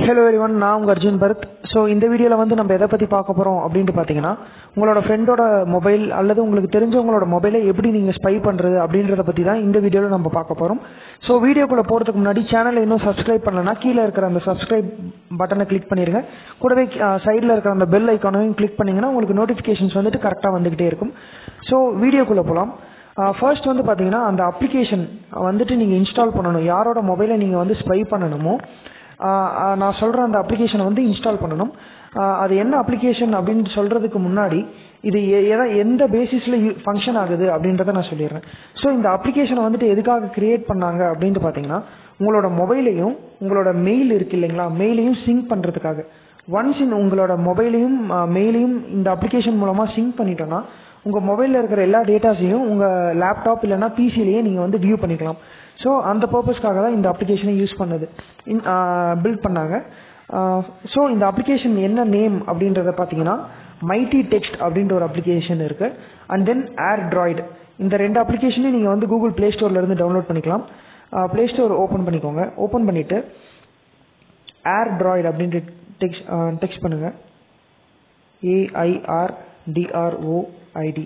Hello everyone, நான் உங்கள் Arjun Bharat. So இந்த வீடியோவில் வந்து நம்ம எதை பற்றி பார்க்க போகிறோம் அப்படின்ட்டு பார்த்தீங்கன்னா, உங்களோட ஃப்ரெண்டோட மொபைல் அல்லது உங்களுக்கு தெரிஞ்சவங்களோட மொபைலை எப்படி நீங்கள் ஸ்பை பண்ணுறது அப்படின்றத பற்றி தான் இந்த வீடியோவில் நம்ம பார்க்க போகிறோம். ஸோ வீடியோக்குள்ளே போகிறதுக்கு முன்னாடி சேனலை இன்னும் சப்ஸ்கிரைப் பண்ணலன்னா கீழே இருக்கிற அந்த சப்ஸ்கிரைப் பட்டனை கிளிக் பண்ணிடுங்க. கூடவே சைடில் இருக்கிற அந்த பெல் ஐக்கானையும் கிளிக் பண்ணிங்கன்னா உங்களுக்கு நோட்டிஃபிகேஷன்ஸ் வந்துட்டு கரெக்டாக வந்துக்கிட்டே இருக்கும். ஸோ வீடியோக்குள்ளே போகலாம். ஃபர்ஸ்ட் வந்து பார்த்தீங்கன்னா, அந்த அப்ளிகேஷன் வந்துட்டு நீங்கள் இன்ஸ்டால் பண்ணணும். யாரோட மொபைலை நீங்கள் வந்து ஸ்பை பண்ணணுமோ நான் சொல்கிற அந்த அப்ளிகேஷனை வந்து இன்ஸ்டால் பண்ணணும். அது என்ன அப்ளிகேஷன் அப்படின்னு சொல்கிறதுக்கு முன்னாடி இது எந்த பேசிஸில் ஃபங்க்ஷன் ஆகுது அப்படின்றத நான் சொல்லிடுறேன். ஸோ இந்த அப்ளிகேஷனை வந்துட்டு எதுக்காக க்ரியேட் பண்ணாங்க அப்படின்ட்டு பார்த்தீங்கன்னா, உங்களோட மொபைலையும் உங்களோட மெயில் இருக்குது இல்லைங்களா, மெயிலையும் சிங்க் பண்ணுறதுக்காக. ஒன்ஸ் உங்களோட மொபைலையும் மெயிலையும் இந்த அப்ளிகேஷன் மூலமாக சிங்க் பண்ணிட்டோன்னா உங்கள் மொபைலில் இருக்கிற எல்லா டேட்டாஸையும் உங்கள் லேப்டாப் இல்லைனா பிசிலேயே நீங்கள் வந்து வியூ பண்ணிக்கலாம். ஸோ அந்த பர்பஸ்க்காக தான் இந்த அப்ளிகேஷனை யூஸ் பண்ணது பில்ட் பண்ணாங்க. ஸோ இந்த அப்ளிகேஷன் என்ன நேம் அப்படின்றத பார்த்தீங்கன்னா, மைட்டி டெக்ஸ்ட் அப்படின்ற ஒரு அப்ளிகேஷன் இருக்குது. And then AirDroid. இந்த ரெண்டு அப்ளிகேஷனையும் நீங்கள் வந்து கூகுள் ப்ளே ஸ்டோர்லேருந்து டவுன்லோட் பண்ணிக்கலாம். ப்ளே ஸ்டோர் ஓப்பன் பண்ணிக்கோங்க. ஓப்பன் பண்ணிவிட்டு AirDroid அப்படின்ட்டு டெக்ஸ்ட் பண்ணுங்கள். AIRDROID.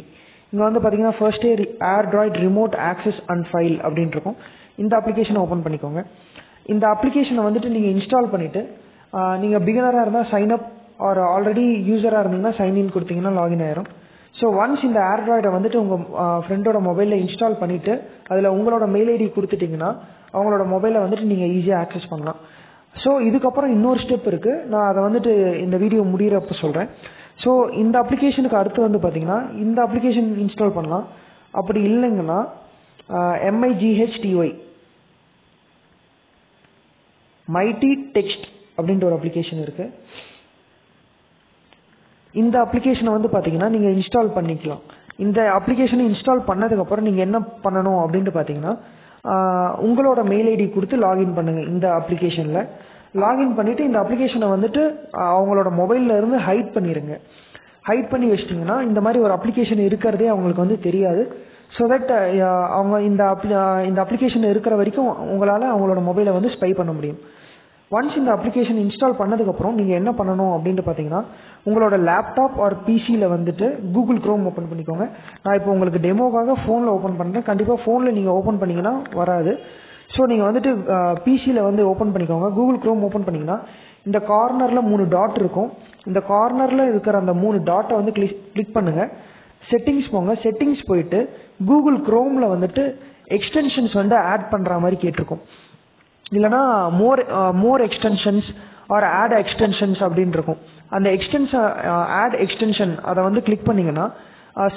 இங்கே வந்து பார்த்தீங்கன்னா ஃபர்ஸ்டே AirDroid remote access and file அப்படின்ட்டு இருக்கும். இந்த அப்ளிகேஷனை ஓப்பன் பண்ணிக்கோங்க. இந்த அப்ளிகேஷனை வந்துட்டு நீங்கள் இன்ஸ்டால் பண்ணிவிட்டு நீங்கள் பிகினராக இருந்தால் சைன் அப் ஆர் ஆல்ரெடி யூஸராக இருந்தீங்கன்னா சைன்இன் கொடுத்தீங்கன்னா லாகின் ஆயிரும். ஸோ ஒன்ஸ் இந்த AirDroid வந்துட்டு உங்கள் ஃப்ரெண்டோட மொபைலில் இன்ஸ்டால் பண்ணிவிட்டு அதில் உங்களோட மெயில் ஐடி கொடுத்துட்டிங்கன்னா அவங்களோட மொபைலை வந்துட்டு நீங்கள் ஈஸியாக ஆக்சஸ் பண்ணலாம். ஸோ இதுக்கப்புறம் இன்னொரு ஸ்டெப் இருக்குது. நான் அதை வந்துட்டு இந்த வீடியோ முடிகிறப்ப சொல்கிறேன். ஸோ இந்த அப்ளிகேஷனுக்கு அடுத்து வந்து பார்த்தீங்கன்னா இந்த அப்ளிகேஷன் இன்ஸ்டால் பண்ணலாம். அப்படி இல்லைங்கன்னா MIGHTY மைட்டி டெக்ஸ்ட் அப்படின்ற ஒரு அப்ளிகேஷன் இருக்குது. இந்த அப்ளிகேஷனை வந்து பார்த்தீங்கன்னா நீங்கள் இன்ஸ்டால் பண்ணிக்கலாம். இந்த அப்ளிகேஷனை இன்ஸ்டால் பண்ணதுக்கப்புறம் நீங்கள் என்ன பண்ணணும் அப்படின்ட்டு பார்த்தீங்கன்னா, உங்களோட மெயில் ஐடி கொடுத்து லாகின் பண்ணுங்கள். இந்த அப்ளிகேஷனில் லாகின் பண்ணிவிட்டு இந்த அப்ளிகேஷனை வந்துட்டு அவங்களோட மொபைலில் இருந்து ஹைட் பண்ணிடுங்க. ஹைட் பண்ணி வச்சிட்டிங்கன்னா இந்த மாதிரி ஒரு அப்ளிகேஷன் இருக்கிறதே அவங்களுக்கு வந்து தெரியாது. ஸோ தட் அவங்க இந்த அப்ளிகேஷன் இருக்கிற வரைக்கும் உங்களால் அவங்களோட மொபைலை வந்து ஸ்பை பண்ண முடியும். ஒன்ஸ் இந்த அப்ளிகேஷன் இன்ஸ்டால் பண்ணதுக்கப்புறம் நீங்கள் என்ன பண்ணணும் அப்படின்ட்டு பார்த்தீங்கன்னா, உங்களோட லேப்டாப் ஆர் பிசியில் வந்துட்டு கூகுள் க்ரோம் ஓப்பன் பண்ணிக்கோங்க. நான் இப்போ உங்களுக்கு டெமோக்காக ஃபோனில் ஓப்பன் பண்ணுறேன். கண்டிப்பாக ஃபோனில் நீங்கள் ஓப்பன் பண்ணிங்கன்னா வராது. ஸோ நீங்கள் வந்துட்டு பிசியில் வந்து ஓப்பன் பண்ணிக்கோங்க. கூகுள் க்ரோம் ஓப்பன் பண்ணிங்கன்னா இந்த கார்னரில் 3 டாட் இருக்கும். இந்த கார்னரில் இருக்கிற அந்த 3 டாட்டை வந்து கிளிக் பண்ணுங்கள். செட்டிங்ஸ் போங்க. செட்டிங்ஸ் போயிட்டு கூகுள் க்ரோமில் வந்துட்டு எக்ஸ்டென்ஷன்ஸ் வந்து ஆட் பண்ணுற மாதிரி கேட்டிருக்கும். இல்லைனா மோர் எக்ஸ்டென்ஷன்ஸ் ஆர் ஆட் எக்ஸ்டென்ஷன்ஸ் அப்படின்னு இருக்கும். அந்த ஆட் எக்ஸ்டென்ஷன் அதை வந்து கிளிக் பண்ணிங்கன்னா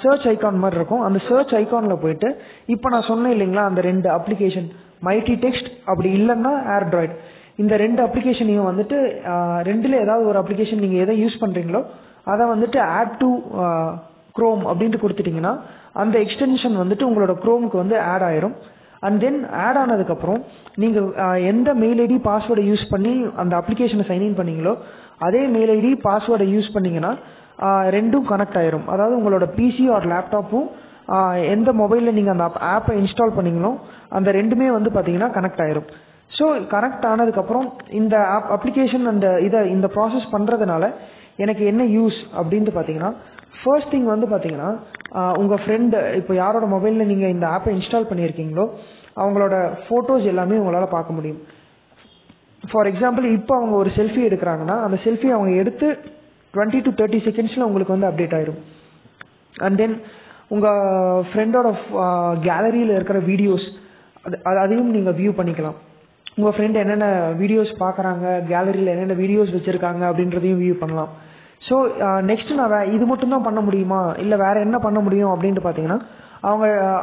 சர்ச் ஐக்கான் மாதிரி இருக்கும். அந்த சர்ச் ஐக்கானில் போயிட்டு இப்போ நான் சொன்னேன் இல்லைங்களா, அந்த 2 அப்ளிகேஷன் மைட்டி டெக்ஸ்ட் அப்படி இல்லைன்னா AirDroid, இந்த 2 அப்ளிகேஷனையும் வந்துட்டு 2ல் ஏதாவது ஒரு அப்ளிகேஷன் நீங்கள் எதை யூஸ் பண்ணுறீங்களோ அதை வந்துட்டு ஆட் டு க்ரோம் அப்படின்ட்டு கொடுத்துட்டிங்கன்னா அந்த எக்ஸ்டென்ஷன் வந்துட்டு உங்களோட க்ரோமுக்கு வந்து ஆட் ஆயிரும். அண்ட் தென் ஆட் ஆனதுக்கப்புறம் நீங்கள் எந்த மெயில் ஐடி பாஸ்வேர்டை யூஸ் பண்ணி அந்த அப்ளிகேஷனை சைன்இன் பண்ணீங்களோ அதே மெயில் ஐடி பாஸ்வேர்டை யூஸ் பண்ணிங்கன்னா ரெண்டும் கனெக்ட் ஆயிரும். அதாவது உங்களோட பிசி ஆர் லேப்டாப்பும் எந்த மொபைலில் நீங்கள் அந்த ஆப்பை இன்ஸ்டால் பண்ணீங்களோ அந்த ரெண்டுமே வந்து பார்த்தீங்கன்னா கனெக்ட் ஆயிரும். ஸோ கனெக்ட் ஆனதுக்கப்புறம் இந்த அப்ளிகேஷன் இந்த ப்ராசஸ் பண்ணுறதுனால எனக்கு என்ன யூஸ் அப்படின்ட்டு பார்த்தீங்கன்னா, ஃபர்ஸ்ட் திங் வந்து பார்த்தீங்கன்னா, உங்கள் ஃப்ரெண்டு இப்போ யாரோட மொபைலில் நீங்கள் இந்த ஆப்பை இன்ஸ்டால் பண்ணியிருக்கீங்களோ அவங்களோட ஃபோட்டோஸ் எல்லாமே உங்களால் பார்க்க முடியும். ஃபார் எக்ஸாம்பிள் இப்போ அவங்க ஒரு செல்ஃபி எடுக்கிறாங்கன்னா அந்த செல்ஃபி அவங்க எடுத்து 20 to 30 செகண்ட்ஸில் உங்களுக்கு வந்து அப்டேட் ஆயிரும். அண்ட் தென் உங்கள் ஃப்ரெண்டோட கேலரியில் இருக்கிற வீடியோஸ் அதையும் நீங்கள் வியூ பண்ணிக்கலாம். உங்கள் ஃப்ரெண்ட் என்னென்ன வீடியோஸ் பார்க்குறாங்க, கேலரியில் என்னென்ன வீடியோஸ் வச்சுருக்காங்க அப்படின்றதையும் வியூ பண்ணலாம். ஸோ நெக்ஸ்ட்டு நான் இது மட்டும்தான் பண்ண முடியுமா, இல்லை வேறு என்ன பண்ண முடியும் அப்படின்ட்டு பார்த்தீங்கன்னா,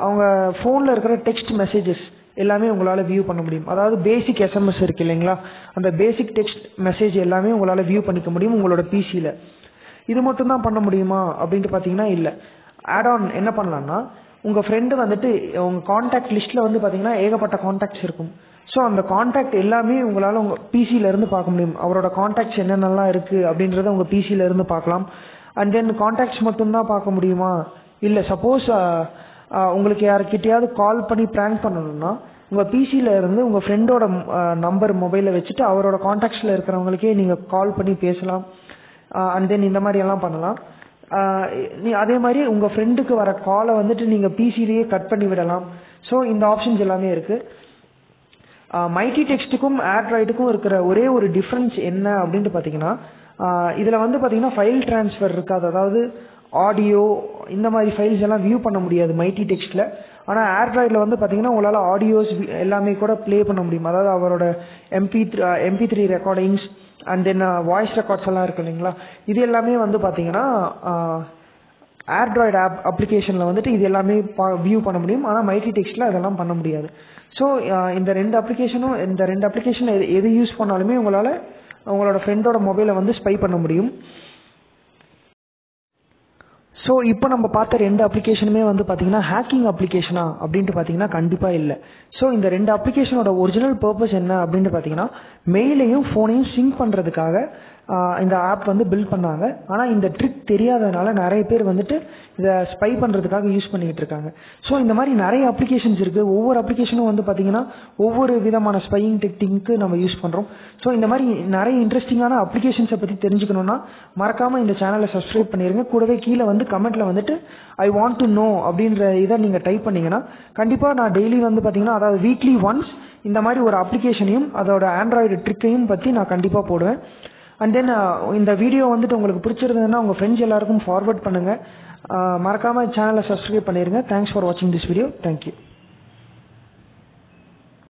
அவங்க ஃபோனில் இருக்கிற டெக்ஸ்ட் மெசேஜஸ் எல்லாமே உங்களால் வியூ பண்ண முடியும். அதாவது பேசிக் SMS இருக்குது இல்லைங்களா, அந்த பேசிக் டெக்ஸ்ட் மெசேஜ் எல்லாமே உங்களால் வியூ பண்ணிக்க முடியும் உங்களோட பிசியில். இது மட்டும்தான் பண்ண முடியுமா அப்படின்ட்டு பார்த்தீங்கன்னா இல்லை. ஆட் ஆன் என்ன பண்ணலான்னா, உங்கள் ஃப்ரெண்டு வந்துட்டு உங்கள் காண்டாக்ட் லிஸ்ட்டில் வந்து பார்த்தீங்கன்னா ஏகப்பட்ட காண்டாக்ட்ஸ் இருக்கும். ஸோ அந்த காண்டாக்ட் எல்லாமே உங்களால் உங்கள் பிசியிலேருந்து பார்க்க முடியும். அவரோட காண்டாக்ட்ஸ் என்னென்னலாம் இருக்குது அப்படின்றத உங்கள் பிசியிலேருந்து பார்க்கலாம். அண்ட் தென் காண்டாக்ட்ஸ் மட்டும்தான் பார்க்க முடியுமா, இல்லை சப்போஸ் உங்களுக்கு யாருக்கிட்டையாவது கால் பண்ணி ப்ராங்க் பண்ணணும்னா உங்கள் பிசியில் இருந்து உங்கள் ஃப்ரெண்டோட நம்பர் மொபைலில் வச்சுட்டு அவரோட காண்டாக்ட்ஸில் இருக்கிறவங்களுக்கே நீங்கள் கால் பண்ணி பேசலாம். அண்ட் தென் இந்த மாதிரி எல்லாம் பண்ணலாம். அதே மாதிரி உங்கள் ஃப்ரெண்டுக்கு வர காலை வந்துட்டு நீங்கள் பிசிலேயே கட் பண்ணி விடலாம். ஸோ இந்த ஆப்ஷன்ஸ் எல்லாமே இருக்குது. மைட்டி டெக்ஸ்ட்டுக்கும் ஆண்ட்ராய்டுக்கும் இருக்கிற ஒரே ஒரு டிஃப்ரென்ஸ் என்ன அப்படின்ட்டு பார்த்தீங்கன்னா, இதில் வந்து பார்த்தீங்கன்னா ஃபைல் ட்ரான்ஸ்ஃபர் இருக்காது. அதாவது ஆடியோ இந்த மாதிரி ஃபைல்ஸ் எல்லாம் வியூ பண்ண முடியாது மைட்டி டெக்ஸ்ட்டில். ஆனால் ஆண்ட்ராய்டில் வந்து பார்த்தீங்கன்னா உங்களால் ஆடியோஸ் எல்லாமே கூட ப்ளே பண்ண முடியும். அதாவது அவரோட MP3 recordings and then voice records எல்லாம் இருக்கு இல்லைங்களா, இது எல்லாமே வந்து பார்த்தீங்கன்னா ஆண்ட்ராய்டு அப்ளிகேஷனில் வந்துட்டு இது எல்லாமே வியூ பண்ண முடியும். ஆனால் மைட்டி டெக்ஸ்ட்டில் அதெல்லாம் பண்ண முடியாது. ஸோ இந்த ரெண்டு அப்ளிகேஷன் எது யூஸ் பண்ணாலுமே உங்களால் உங்களோட ஃப்ரெண்டோட மொபைலை வந்து ஸ்பை பண்ண முடியும். ஸோ இப்போ நம்ம பார்த்த ரெண்டு அப்ளிகேஷனுமே வந்து பார்த்தீங்கன்னா ஹேக்கிங் அப்ளிகேஷனா அப்படின்ட்டு பார்த்தீங்கன்னா கண்டிப்பாக இல்லை. ஸோ இந்த ரெண்டு அப்ளிகேஷனோட ஒரிஜினல் பர்பஸ் என்ன அப்படின்ட்டு பார்த்தீங்கன்னா மெயிலையும் ஃபோனையும் சிங்க் பண்ணுறதுக்காக இந்த ஆப் வந்து பில்ட் பண்ணாங்க. ஆனால் இந்த ட்ரிக் தெரியாததுனால நிறைய பேர் வந்துட்டு இதை ஸ்பை பண்ணுறதுக்காக யூஸ் பண்ணிக்கிட்டு இருக்காங்க. ஸோ இந்த மாதிரி நிறைய அப்ளிகேஷன்ஸ் இருக்குது. ஒவ்வொரு அப்ளிகேஷனும் வந்து பார்த்தீங்கன்னா ஒவ்வொரு விதமான ஸ்பையிங் டெக்னிக்கு நம்ம யூஸ் பண்ணுறோம். ஸோ இந்த மாதிரி நிறைய இன்ட்ரெஸ்டிங்கான அப்ளிகேஷன்ஸை பற்றி தெரிஞ்சுக்கணுன்னா மறக்காமல் இந்த சேனலை சப்ஸ்கிரைப் பண்ணிடுங்க. கூடவே கீழே வந்து கமெண்ட்டில் வந்துட்டு ஐ வாண்ட் டு நோ அப்படின்ற இதை நீங்கள் டைப் பண்ணிங்கன்னா கண்டிப்பாக நான் டெய்லி வந்து பார்த்தீங்கன்னா அதாவது வீக்லி ஒன்ஸ் இந்த மாதிரி ஒரு அப்ளிகேஷனையும் அதோட ஆண்ட்ராய்டு ட்ரிக்கையும் பற்றி நான் கண்டிப்பாக போடுவேன். அண்ட் தென் இந்த வீடியோ வந்துட்டு உங்களுக்கு பிடிச்சிருந்ததுன்னா உங்கள் ஃப்ரெண்ட்ஸ் எல்லாருக்கும் ஃபார்வர்ட் பண்ணுங்கள். மறக்காமல் சேனலை சப்ஸ்கிரைப் பண்ணிடுங்க. தேங்க்ஸ் ஃபார் வாட்சிங் திஸ் வீடியோ. தேங்க்யூ.